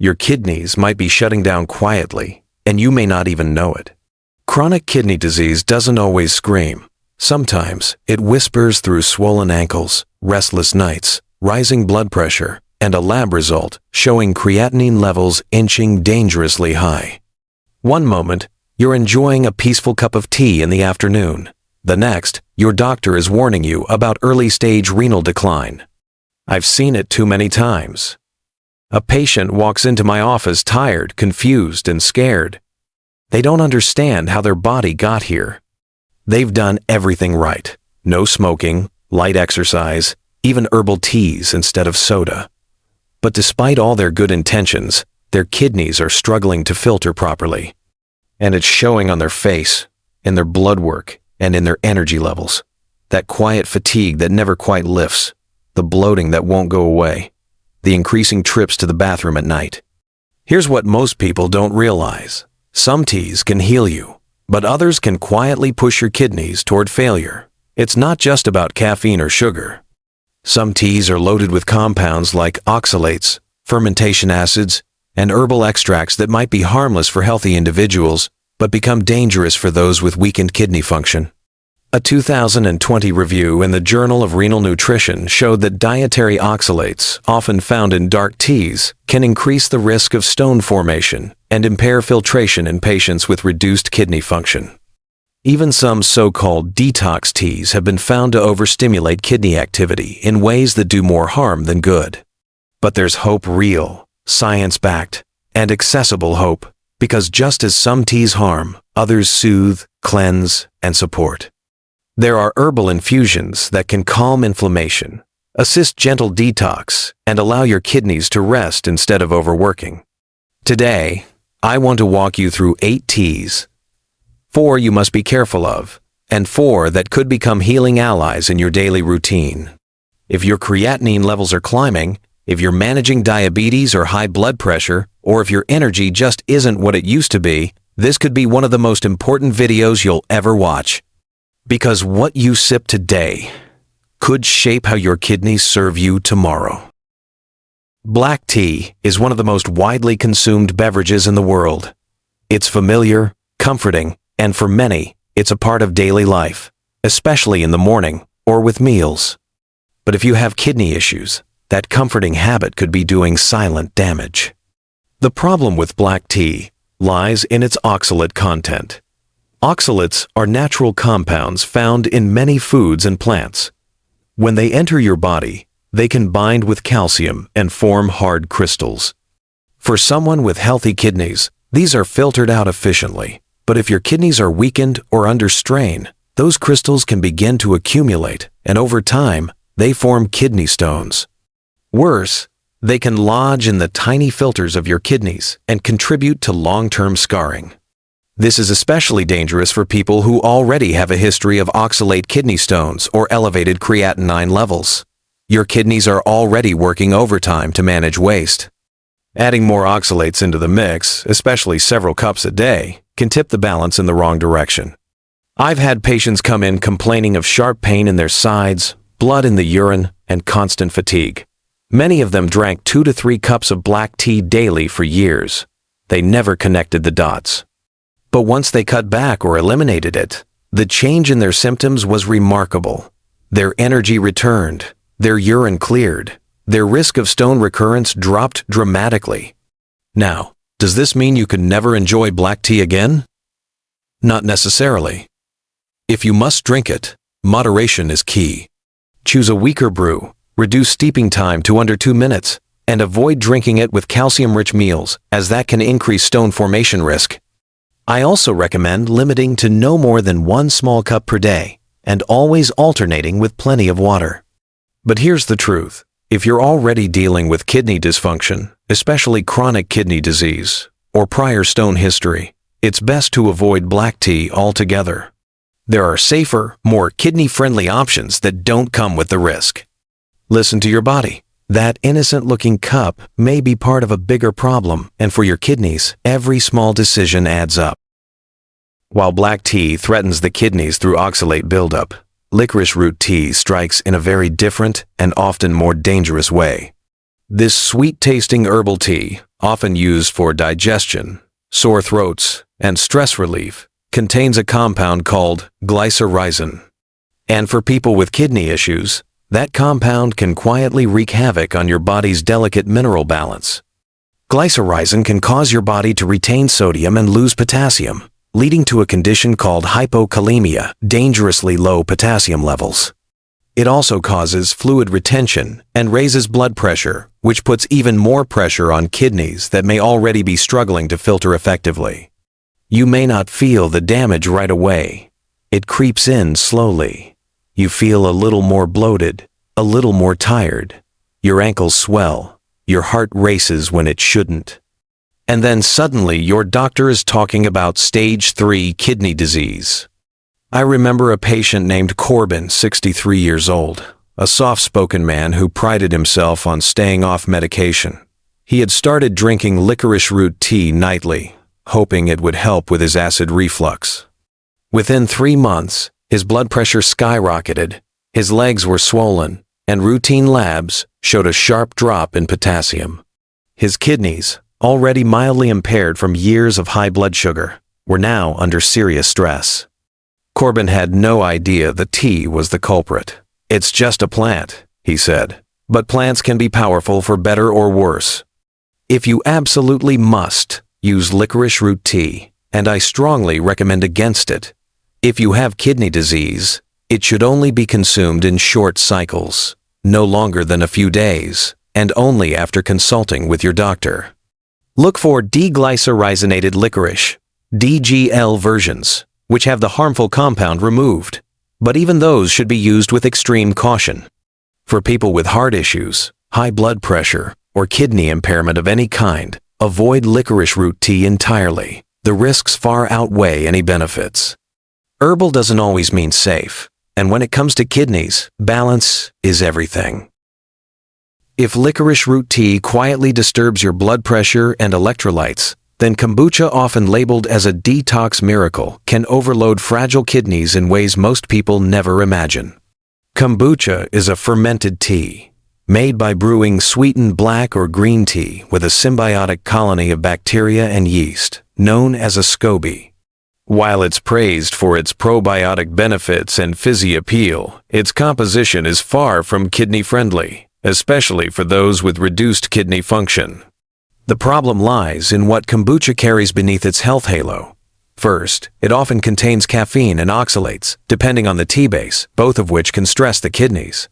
Your kidneys might be shutting down quietly, and you may not even know it. Chronic kidney disease doesn't always scream. Sometimes it whispers through swollen ankles, restless nights, rising blood pressure, and a lab result showing creatinine levels inching dangerously high. One moment, you're enjoying a peaceful cup of tea in the afternoon. The next, your doctor is warning you about early-stage renal decline. I've seen it too many times. A patient walks into my office tired, confused, and scared. They don't understand how their body got here. They've done everything right. No smoking, light exercise, even herbal teas instead of soda. But despite all their good intentions, their kidneys are struggling to filter properly. And it's showing on their face, in their blood work, and in their energy levels. That quiet fatigue that never quite lifts, the bloating that won't go away, the increasing trips to the bathroom at night. Here's what most people don't realize. Some teas can heal you, but others can quietly push your kidneys toward failure. It's not just about caffeine or sugar. Some teas are loaded with compounds like oxalates, fermentation acids, and herbal extracts that might be harmless for healthy individuals, but become dangerous for those with weakened kidney function. A 2020 review in the Journal of Renal Nutrition showed that dietary oxalates, often found in dark teas, can increase the risk of stone formation and impair filtration in patients with reduced kidney function. Even some so-called detox teas have been found to overstimulate kidney activity in ways that do more harm than good. But there's hope, real, science-backed, and accessible hope, because just as some teas harm, others soothe, cleanse, and support. There are herbal infusions that can calm inflammation, assist gentle detox, and allow your kidneys to rest instead of overworking. Today, I want to walk you through 8 teas, 4 you must be careful of, and 4 that could become healing allies in your daily routine. If your creatinine levels are climbing, if you're managing diabetes or high blood pressure, or if your energy just isn't what it used to be, this could be one of the most important videos you'll ever watch. Because what you sip today could shape how your kidneys serve you tomorrow. Black tea is one of the most widely consumed beverages in the world. It's familiar, comforting, and for many, it's a part of daily life, especially in the morning or with meals. But if you have kidney issues, that comforting habit could be doing silent damage. The problem with black tea lies in its oxalate content. Oxalates are natural compounds found in many foods and plants. When they enter your body, they can bind with calcium and form hard crystals. For someone with healthy kidneys, these are filtered out efficiently. But if your kidneys are weakened or under strain, those crystals can begin to accumulate, and over time, they form kidney stones. Worse, they can lodge in the tiny filters of your kidneys and contribute to long-term scarring. This is especially dangerous for people who already have a history of oxalate kidney stones or elevated creatinine levels. Your kidneys are already working overtime to manage waste. Adding more oxalates into the mix, especially several cups a day, can tip the balance in the wrong direction. I've had patients come in complaining of sharp pain in their sides, blood in the urine, and constant fatigue. Many of them drank 2 to 3 cups of black tea daily for years. They never connected the dots. But once they cut back or eliminated it, the change in their symptoms was remarkable. Their energy returned, their urine cleared, their risk of stone recurrence dropped dramatically. Now, does this mean you can never enjoy black tea again? Not necessarily. If you must drink it, moderation is key. Choose a weaker brew, reduce steeping time to under 2 minutes, and avoid drinking it with calcium-rich meals, as that can increase stone formation risk. I also recommend limiting to no more than 1 small cup per day, and always alternating with plenty of water. But here's the truth. If you're already dealing with kidney dysfunction, especially chronic kidney disease, or prior stone history, it's best to avoid black tea altogether. There are safer, more kidney-friendly options that don't come with the risk. Listen to your body. That innocent-looking cup may be part of a bigger problem, and for your kidneys, every small decision adds up. While black tea threatens the kidneys through oxalate buildup, licorice root tea strikes in a very different and often more dangerous way. This sweet-tasting herbal tea, often used for digestion, sore throats, and stress relief, contains a compound called glycyrrhizin. And for people with kidney issues, that compound can quietly wreak havoc on your body's delicate mineral balance. Glycyrrhizin can cause your body to retain sodium and lose potassium, leading to a condition called hypokalemia, dangerously low potassium levels. It also causes fluid retention and raises blood pressure, which puts even more pressure on kidneys that may already be struggling to filter effectively. You may not feel the damage right away. It creeps in slowly. You feel a little more bloated, a little more tired. Your ankles swell. Your heart races when it shouldn't. And then suddenly your doctor is talking about stage 3 kidney disease. I remember a patient named Corbin, 63 years old, a soft-spoken man who prided himself on staying off medication. He had started drinking licorice root tea nightly, hoping it would help with his acid reflux. Within 3 months, his blood pressure skyrocketed, his legs were swollen, and routine labs showed a sharp drop in potassium. His kidneys, already mildly impaired from years of high blood sugar, were now under serious stress. Corbin had no idea the tea was the culprit. "It's just a plant," he said, "but plants can be powerful for better or worse. If you absolutely must, use licorice root tea, and I strongly recommend against it. If you have kidney disease, it should only be consumed in short cycles, no longer than a few days, and only after consulting with your doctor." Look for deglycyrrhizinated licorice, DGL versions, which have the harmful compound removed, but even those should be used with extreme caution. For people with heart issues, high blood pressure, or kidney impairment of any kind, avoid licorice root tea entirely. The risks far outweigh any benefits. Herbal doesn't always mean safe, and when it comes to kidneys, balance is everything. If licorice root tea quietly disturbs your blood pressure and electrolytes, then kombucha, often labeled as a detox miracle, can overload fragile kidneys in ways most people never imagine. Kombucha is a fermented tea, made by brewing sweetened black or green tea with a symbiotic colony of bacteria and yeast, known as a SCOBY. While it's praised for its probiotic benefits and fizzy appeal, its composition is far from kidney-friendly, especially for those with reduced kidney function. The problem lies in what kombucha carries beneath its health halo. First, it often contains caffeine and oxalates, depending on the tea base, both of which can stress the kidneys.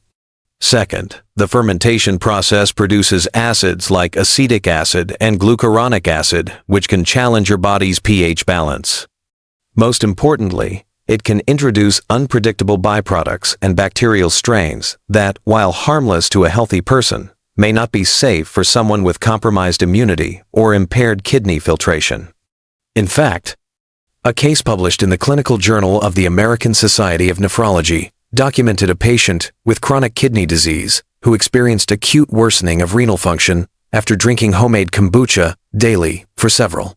Second, the fermentation process produces acids like acetic acid and glucuronic acid, which can challenge your body's pH balance. Most importantly, it can introduce unpredictable byproducts and bacterial strains that, while harmless to a healthy person, may not be safe for someone with compromised immunity or impaired kidney filtration. In fact, a case published in the Clinical Journal of the American Society of Nephrology documented a patient with chronic kidney disease who experienced acute worsening of renal function after drinking homemade kombucha daily for several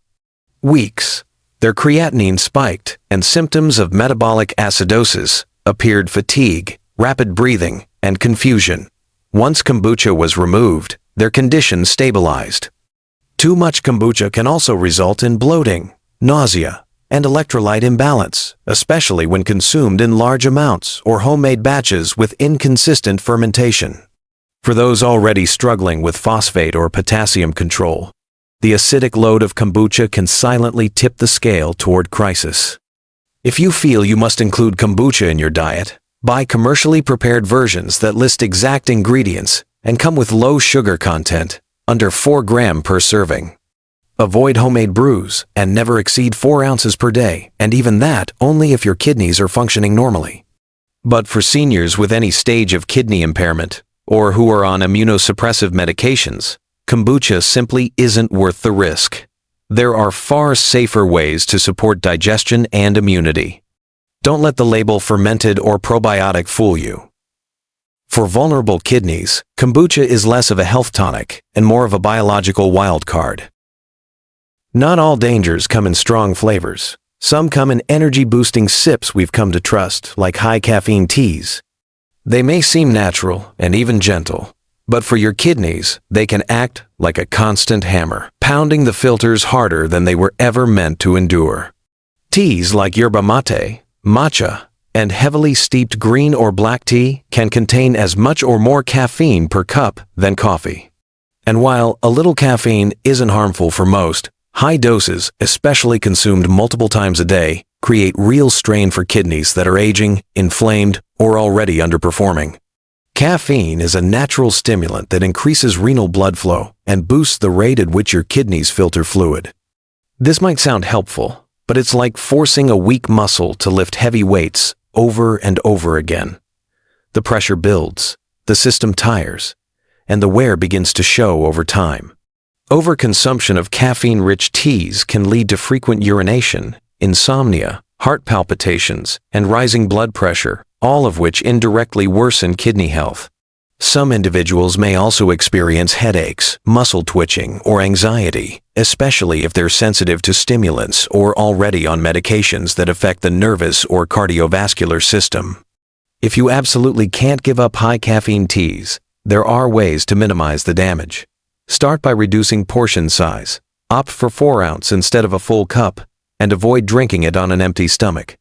weeks. Their creatinine spiked, and symptoms of metabolic acidosis appeared: fatigue, rapid breathing, and confusion. Once kombucha was removed, their condition stabilized. Too much kombucha can also result in bloating, nausea, and electrolyte imbalance, especially when consumed in large amounts or homemade batches with inconsistent fermentation. For those already struggling with phosphate or potassium control, the acidic load of kombucha can silently tip the scale toward crisis. If you feel you must include kombucha in your diet, buy commercially prepared versions that list exact ingredients and come with low sugar content, under 4 grams per serving. Avoid homemade brews and never exceed 4 ounces per day, and even that only if your kidneys are functioning normally. But for seniors with any stage of kidney impairment, or who are on immunosuppressive medications, kombucha simply isn't worth the risk. There are far safer ways to support digestion and immunity. Don't let the label fermented or probiotic fool you. For vulnerable kidneys, kombucha is less of a health tonic and more of a biological wild card. Not all dangers come in strong flavors. Some come in energy-boosting sips we've come to trust, like high-caffeine teas. They may seem natural and even gentle, But for your kidneys, they can act like a constant hammer, pounding the filters harder than they were ever meant to endure. Teas like yerba mate, matcha, and heavily steeped green or black tea can contain as much or more caffeine per cup than coffee. And while a little caffeine isn't harmful for most, high doses, especially consumed multiple times a day, create real strain for kidneys that are aging, inflamed, or already underperforming. Caffeine is a natural stimulant that increases renal blood flow and boosts the rate at which your kidneys filter fluid. This might sound helpful, but it's like forcing a weak muscle to lift heavy weights over and over again. The pressure builds, the system tires, and the wear begins to show over time. Overconsumption of caffeine-rich teas can lead to frequent urination, insomnia, heart palpitations, and rising blood pressure, all of which indirectly worsen kidney health. Some individuals may also experience headaches, muscle twitching, or anxiety, especially if they're sensitive to stimulants or already on medications that affect the nervous or cardiovascular system. If you absolutely can't give up high caffeine teas, there are ways to minimize the damage. Start by reducing portion size. Opt for 4-ounce instead of a full cup, and avoid drinking it on an empty stomach.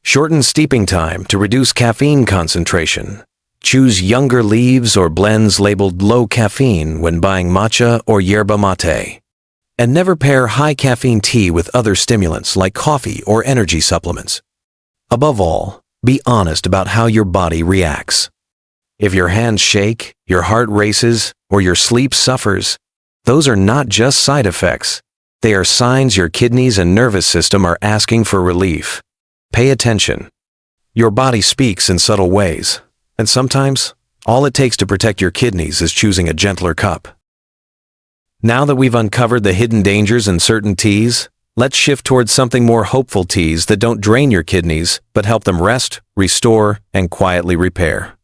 Shorten steeping time to reduce caffeine concentration. Choose younger leaves or blends labeled low caffeine when buying matcha or yerba mate. And never pair high caffeine tea with other stimulants like coffee or energy supplements. Above all, be honest about how your body reacts. If your hands shake, your heart races, or your sleep suffers, those are not just side effects. They are signs your kidneys and nervous system are asking for relief. Pay attention. Your body speaks in subtle ways, and sometimes all it takes to protect your kidneys is choosing a gentler cup. Now that we've uncovered the hidden dangers in certain teas, let's shift towards something more hopeful: teas that don't drain your kidneys, but help them rest, restore, and quietly repair.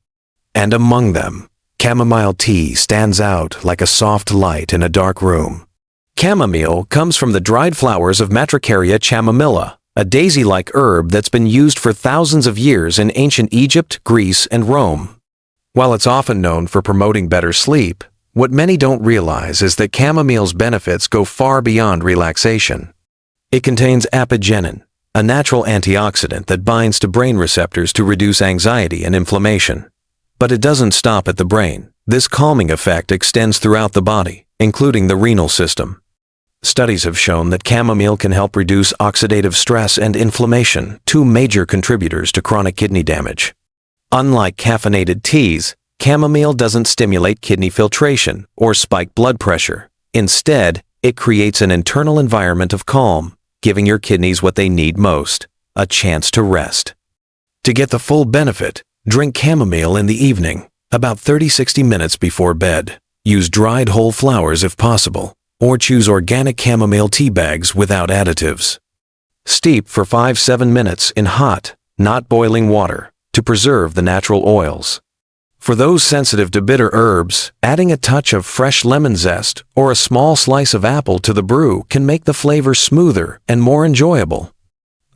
And among them, chamomile tea stands out like a soft light in a dark room. Chamomile comes from the dried flowers of Matricaria chamomilla, a daisy-like herb that's been used for thousands of years in ancient Egypt, Greece, and Rome. While it's often known for promoting better sleep, what many don't realize is that chamomile's benefits go far beyond relaxation. It contains apigenin, a natural antioxidant that binds to brain receptors to reduce anxiety and inflammation. But it doesn't stop at the brain. This calming effect extends throughout the body, including the renal system. Studies have shown that chamomile can help reduce oxidative stress and inflammation, two major contributors to chronic kidney damage. Unlike caffeinated teas, chamomile doesn't stimulate kidney filtration or spike blood pressure. Instead, it creates an internal environment of calm, giving your kidneys what they need most: a chance to rest. To get the full benefit, drink chamomile in the evening, about 30-60 minutes before bed. Use dried whole flowers if possible, or choose organic chamomile tea bags without additives. Steep for 5-7 minutes in hot, not boiling water to preserve the natural oils. For those sensitive to bitter herbs, adding a touch of fresh lemon zest or a small slice of apple to the brew can make the flavor smoother and more enjoyable.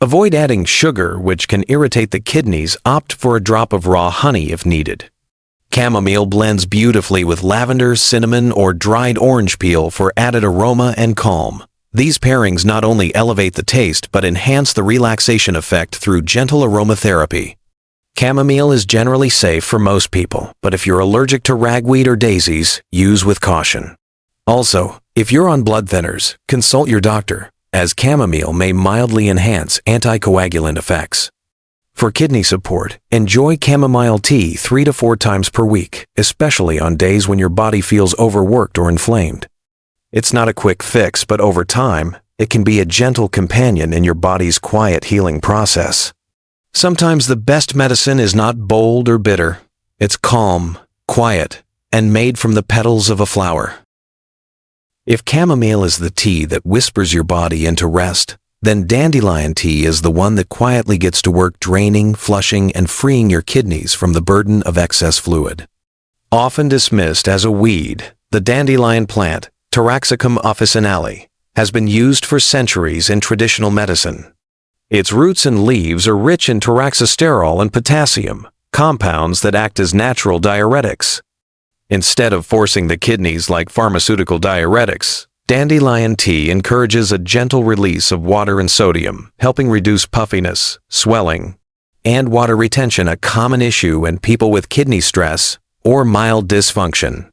Avoid adding sugar, which can irritate the kidneys. Opt for a drop of raw honey if needed. Chamomile blends beautifully with lavender, cinnamon, or dried orange peel for added aroma and calm. These pairings not only elevate the taste but enhance the relaxation effect through gentle aromatherapy. Chamomile is generally safe for most people, but if you're allergic to ragweed or daisies, use with caution. Also, if you're on blood thinners, consult your doctor, as chamomile may mildly enhance anticoagulant effects. For kidney support, enjoy chamomile tea 3 to 4 times per week, especially on days when your body feels overworked or inflamed. It's not a quick fix, but over time, it can be a gentle companion in your body's quiet healing process. Sometimes the best medicine is not bold or bitter. It's calm, quiet, and made from the petals of a flower. If chamomile is the tea that whispers your body into rest, then dandelion tea is the one that quietly gets to work draining, flushing, and freeing your kidneys from the burden of excess fluid. Often dismissed as a weed, the dandelion plant, Taraxacum officinale, has been used for centuries in traditional medicine. Its roots and leaves are rich in taraxosterol and potassium, compounds that act as natural diuretics. Instead of forcing the kidneys like pharmaceutical diuretics, dandelion tea encourages a gentle release of water and sodium, helping reduce puffiness, swelling, and water retention, a common issue in people with kidney stress or mild dysfunction.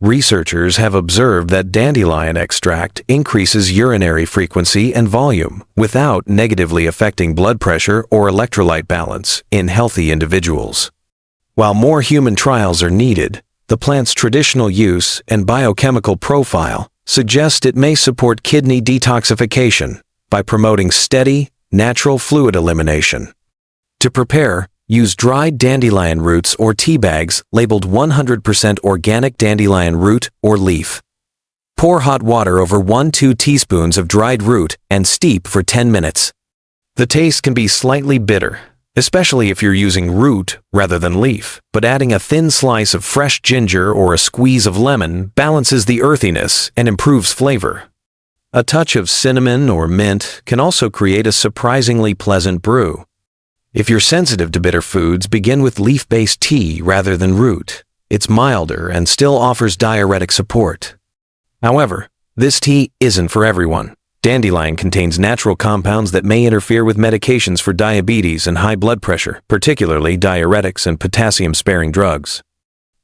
Researchers have observed that dandelion extract increases urinary frequency and volume without negatively affecting blood pressure or electrolyte balance in healthy individuals. While more human trials are needed, the plant's traditional use and biochemical profile suggest it may support kidney detoxification by promoting steady, natural fluid elimination. To prepare, use dried dandelion roots or tea bags labeled 100% organic dandelion root or leaf. Pour hot water over 1–2 teaspoons of dried root and steep for 10 minutes. The taste can be slightly bitter, especially if you're using root rather than leaf, but adding a thin slice of fresh ginger or a squeeze of lemon balances the earthiness and improves flavor. A touch of cinnamon or mint can also create a surprisingly pleasant brew. If you're sensitive to bitter foods, begin with leaf-based tea rather than root. It's milder and still offers diuretic support. However, this tea isn't for everyone. Dandelion contains natural compounds that may interfere with medications for diabetes and high blood pressure, particularly diuretics and potassium-sparing drugs.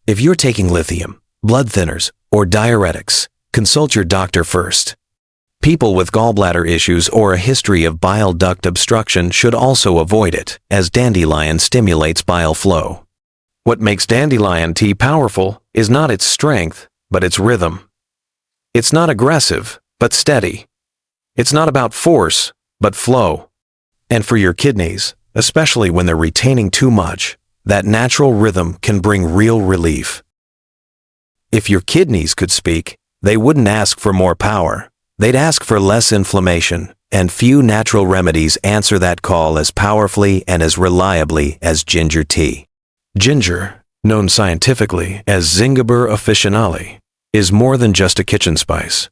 If you're taking lithium, blood thinners, or diuretics, consult your doctor first. People with gallbladder issues or a history of bile duct obstruction should also avoid it, as dandelion stimulates bile flow. What makes dandelion tea powerful is not its strength, but its rhythm. It's not aggressive, but steady. It's not about force, but flow. And for your kidneys, especially when they're retaining too much, that natural rhythm can bring real relief. If your kidneys could speak, they wouldn't ask for more power. They'd ask for less inflammation, and few natural remedies answer that call as powerfully and as reliably as ginger tea. Ginger, known scientifically as Zingiber officinale, is more than just a kitchen spice.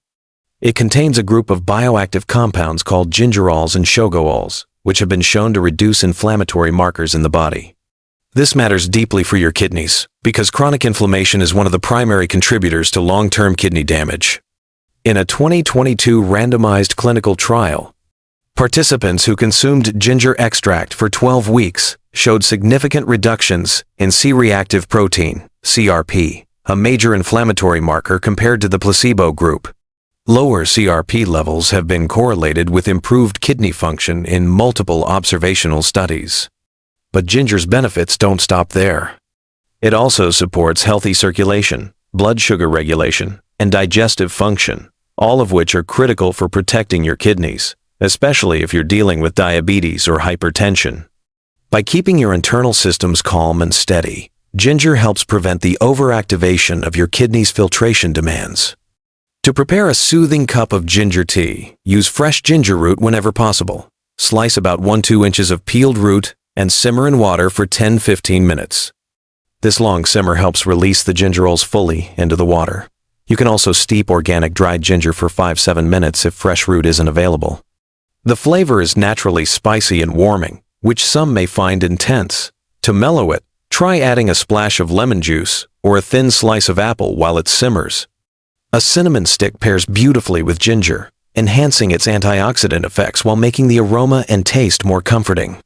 It contains a group of bioactive compounds called gingerols and shogaols, which have been shown to reduce inflammatory markers in the body. This matters deeply for your kidneys, because chronic inflammation is one of the primary contributors to long-term kidney damage. In a 2022 randomized clinical trial, participants who consumed ginger extract for 12 weeks showed significant reductions in C-reactive protein, CRP, a major inflammatory marker compared to the placebo group. Lower CRP levels have been correlated with improved kidney function in multiple observational studies. But ginger's benefits don't stop there. It also supports healthy circulation, blood sugar regulation, and digestive function, all of which are critical for protecting your kidneys, especially if you're dealing with diabetes or hypertension. By keeping your internal systems calm and steady, ginger helps prevent the overactivation of your kidneys' filtration demands. To prepare a soothing cup of ginger tea, use fresh ginger root whenever possible. Slice about 1–2 inches of peeled root and simmer in water for 10–15 minutes. This long simmer helps release the gingerols fully into the water. You can also steep organic dried ginger for 5–7 minutes if fresh root isn't available. The flavor is naturally spicy and warming, which some may find intense. To mellow it, try adding a splash of lemon juice or a thin slice of apple while it simmers. A cinnamon stick pairs beautifully with ginger, enhancing its antioxidant effects while making the aroma and taste more comforting.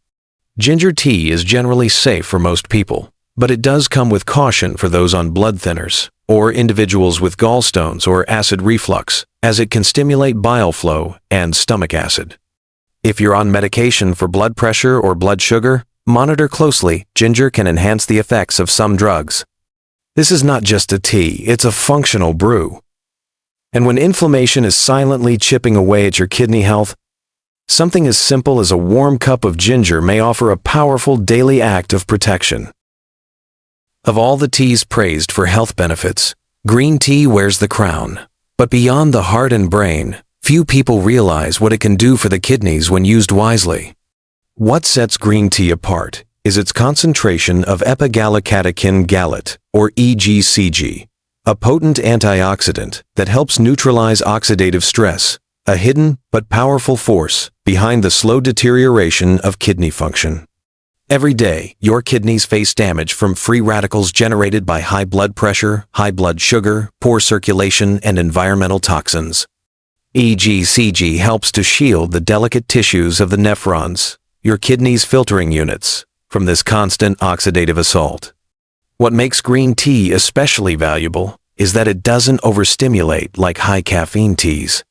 Ginger tea is generally safe for most people, but it does come with caution for those on blood thinners or individuals with gallstones or acid reflux, as it can stimulate bile flow and stomach acid. If you're on medication for blood pressure or blood sugar, monitor closely. Ginger can enhance the effects of some drugs. This is not just a tea, it's a functional brew. And when inflammation is silently chipping away at your kidney health, something as simple as a warm cup of ginger may offer a powerful daily act of protection. Of all the teas praised for health benefits, green tea wears the crown. But beyond the heart and brain, few people realize what it can do for the kidneys when used wisely. What sets green tea apart is its concentration of epigallocatechin gallate, or EGCG, a potent antioxidant that helps neutralize oxidative stress, a hidden but powerful force behind the slow deterioration of kidney function. Every day, your kidneys face damage from free radicals generated by high blood pressure, high blood sugar, poor circulation, and environmental toxins. EGCG helps to shield the delicate tissues of the nephrons, your kidneys' filtering units, from this constant oxidative assault. What makes green tea especially valuable is that it doesn't overstimulate like high caffeine teas.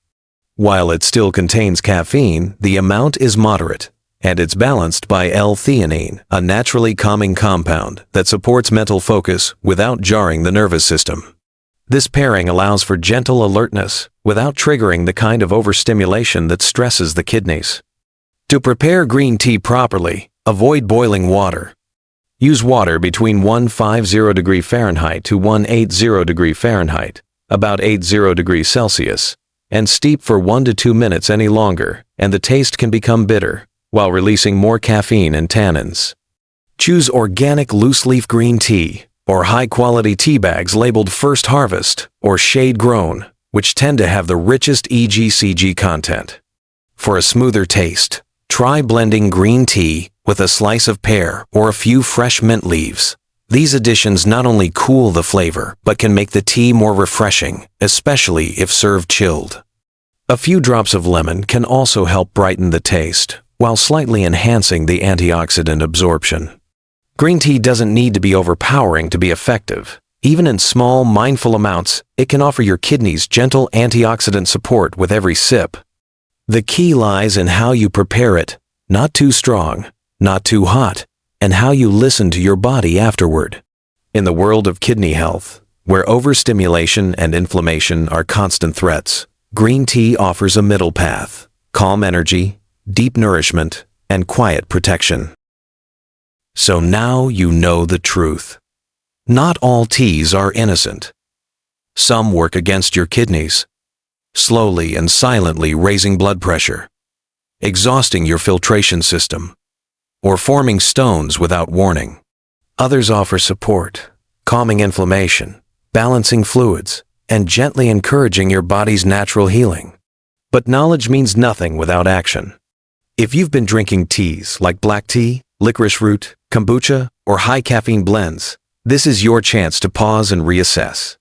While it still contains caffeine, the amount is moderate, and it's balanced by L-theanine, a naturally calming compound that supports mental focus without jarring the nervous system. This pairing allows for gentle alertness without triggering the kind of overstimulation that stresses the kidneys. To prepare green tea properly, avoid boiling water. Use water between 150 degrees Fahrenheit to 180 degrees Fahrenheit, about 80 degrees Celsius, and steep for 1 to 2 minutes any longer, and the taste can become bitter, while releasing more caffeine and tannins. Choose organic loose-leaf green tea, or high-quality tea bags labeled First Harvest or Shade Grown, which tend to have the richest EGCG content. For a smoother taste, try blending green tea with a slice of pear or a few fresh mint leaves. These additions not only cool the flavor, but can make the tea more refreshing, especially if served chilled. A few drops of lemon can also help brighten the taste, while slightly enhancing the antioxidant absorption. Green tea doesn't need to be overpowering to be effective. Even in small, mindful amounts, it can offer your kidneys gentle antioxidant support with every sip. The key lies in how you prepare it, not too strong, not too hot, and how you listen to your body afterward. In the world of kidney health, where overstimulation and inflammation are constant threats, green tea offers a middle path: calm energy, deep nourishment, and quiet protection. So now you know the truth. Not all teas are innocent. Some work against your kidneys, slowly and silently raising blood pressure, exhausting your filtration system, or forming stones without warning. Others offer support, calming inflammation, balancing fluids, and gently encouraging your body's natural healing. But knowledge means nothing without action. If you've been drinking teas like black tea, licorice root, kombucha, or high caffeine blends, this is your chance to pause and reassess.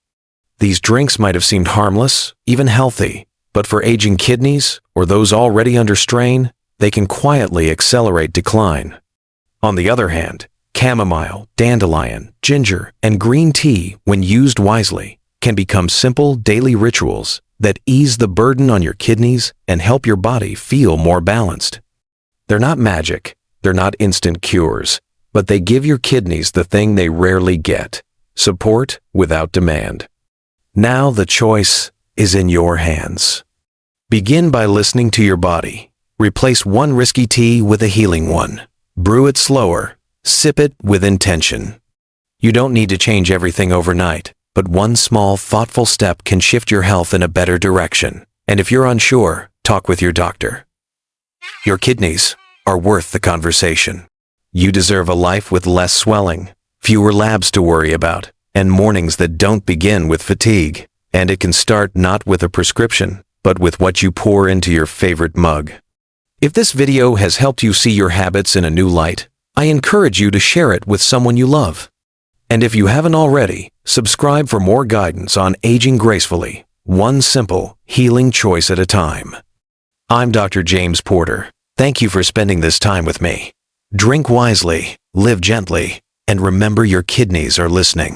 These drinks might have seemed harmless, even healthy, but for aging kidneys or those already under strain, they can quietly accelerate decline. On the other hand, chamomile, dandelion, ginger, and green tea, when used wisely, can become simple daily rituals that ease the burden on your kidneys and help your body feel more balanced. They're not magic, they're not instant cures, but they give your kidneys the thing they rarely get: support without demand. Now the choice is in your hands. Begin by listening to your body. Replace one risky tea with a healing one. Brew it slower. Sip it with intention. You don't need to change everything overnight, but one small, thoughtful step can shift your health in a better direction. And if you're unsure, talk with your doctor. Your kidneys are worth the conversation. You deserve a life with less swelling, fewer labs to worry about, and mornings that don't begin with fatigue. And it can start not with a prescription, but with what you pour into your favorite mug. If this video has helped you see your habits in a new light, I encourage you to share it with someone you love. And if you haven't already, subscribe for more guidance on aging gracefully, one simple, healing choice at a time. I'm Dr. James Porter. Thank you for spending this time with me. Drink wisely, live gently, and remember your kidneys are listening.